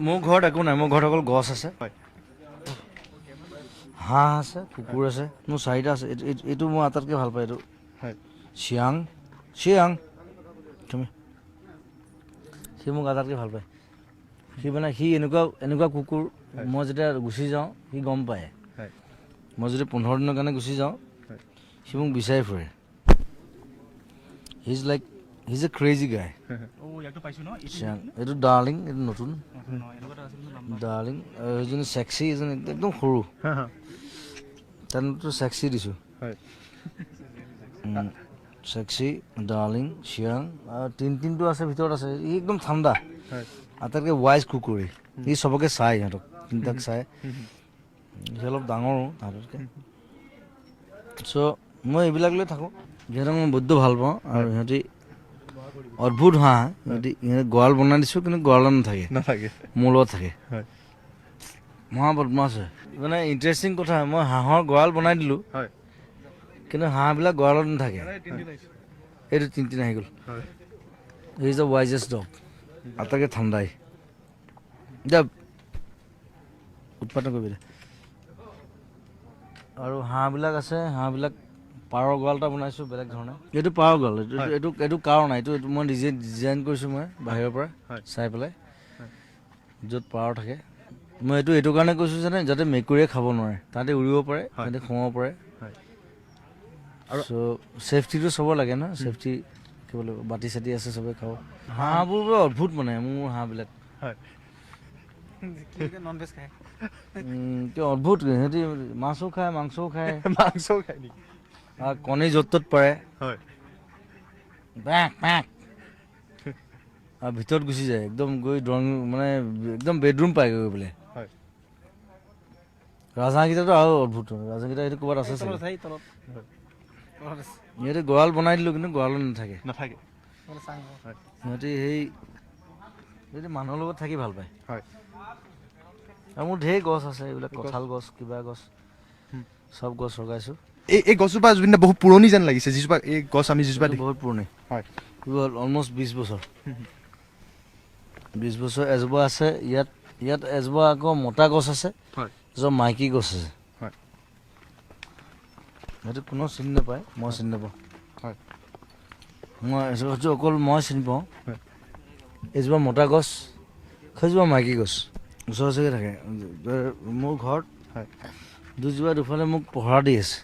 মোৰ ঘৰত একো নাই, মোৰ ঘৰত অকল গছ আছে, হয় হাঁহ আছে, কুকুৰ আছে, মোৰ 4টা আছে। এইটো মই আটাইতকৈ ভাল পাওঁ, এইটো হয় চিয়াং চিয়াং তুমি সি মোক আটাইতকৈ ভাল পায়। সি এনেকুৱা কুকুৰ, হয় মই যেতিয়া গুচি যাওঁ সি গম পায়। হয় মই যদি 15 দিনৰ কাৰণে গুচি যাওঁ হয় সি মোক বিচাৰি ফুৰে। হিজ এ ক্ৰেজি গাই। চিয়াং এইটো ডাৰ্লিং, এইটো নতুন ডাৰ্লিং। এইজনী চেক্সি, এজনী একদম সৰু, তেনেতো চেক্সি দিছোঁ। হয় চেক্সি, ডাৰ্লিং, চিয়াং আৰু তিনটো আছে, ভিতৰত আছে। ই একদম ঠাণ্ডা, হয় আটাইতকৈ ৱাইজ কুকুৰ। ই চবকে চায়, সিহঁতক তিনিটাক চায়। সি অলপ ডাঙৰো তাহাঁততকৈ। চ' মই এইবিলাক লৈ থাকোঁ, সিহঁতক মই বহুত ভাল পাওঁ। আৰু সিহঁতি অদ্ভুত হাঁহ, সিহঁতি গঁৰাল বনাই দিছোঁ, কিন্তু গঁৰালত নাথাকে, মোৰ লগত থাকে। হয় মহা বদমাছ হয়। মানে ইণ্টাৰেষ্টিং কথা, মই হাঁহৰ গঁৰাল বনাই দিলোঁ, হয় কিন্তু হাঁহবিলাক গঁৰালত নাথাকে। এইটো তিনিটা আহি গ'ল। হি ইজ দ্য ৱাইজেষ্ট ডগ, আটাইতকৈ ঠাণ্ডাই। এতিয়া উৎপাত নকৰিবি দে। আৰু হাঁহবিলাক আছে, হাঁহবিলাক পাৰৰ গঁৰাল এটা বনাইছোঁ বেলেগ ধৰণে। এইটো পাৰৰ গঁৰাল, এইটো কাৰণ নাই, এইটো মই নিজে ডিজাইন কৰিছোঁ, মই বাহিৰৰ পৰা চাই পেলাই, য'ত পাৰ থাকে। মই এইটো কাৰণে কৈছোঁ যাতে মেকুৰীয়ে খাব নোৱাৰে, তাহাঁতে উৰিব পাৰে, তাহাঁতে সোমাব পাৰে। চ' ছেফটিটো চাব লাগে ন, ছেফটি থাকিব লাগিব। বাতি চাতি আছে, চবেই খাব। হাঁহবোৰ বৰ অদ্ভুত, মানে মোৰ হাঁহবিলাক কিয় অদ্ভুত, সিহঁতি মাছো খায়, মাংসও খায়, আৰু কণী য'ত ত'ত পাৰে, আৰু ভিতৰত গুচি যায়, একদম গৈ ড্ৰয়িং, মানে একদম বেডৰুম পায়গৈ গৈ পেলাই। ৰাজহাঁহকেইটাতো আৰু অদ্ভুত, ৰাজহাঁহকেইটা সেইটো ক'ৰবাত আছে চাগে। সিহঁতে গঁৰাল বনাই দিলোঁ, কিন্তু গঁৰালত নাথাকে। সিহঁতি সিহঁতি মানুহৰ লগত থাকি ভাল পায়। আৰু মোৰ ঢেৰ গছ আছে, এইবিলাক কঁঠাল গছ, কিবা গছ, চব গছ লগাইছোঁ। এই গছজোপা জুবিন দা বহুত পুৰণি যেন লাগিছে, যিজোপা এই গছ আমি যিজোপা বহুত পুৰণি, হয় অলমষ্ট 20 বছৰ। 20 বছৰ এজোপা আছে ইয়াত এজোপা আকৌ মতা গছ আছে, এজোপা মাইকী গছ আছে। সেইটো কোনো চিনি নাপায়, মই চিনি নাপাওঁ। মই অকল মই চিনি পাওঁ। এজোপা মতা গছ, সেইজোপা মাইকী গছ, ওচৰে ওচৰিকে থাকে। মোৰ ঘৰত দুজোপা দুফালে মোক পহৰা দি আছে।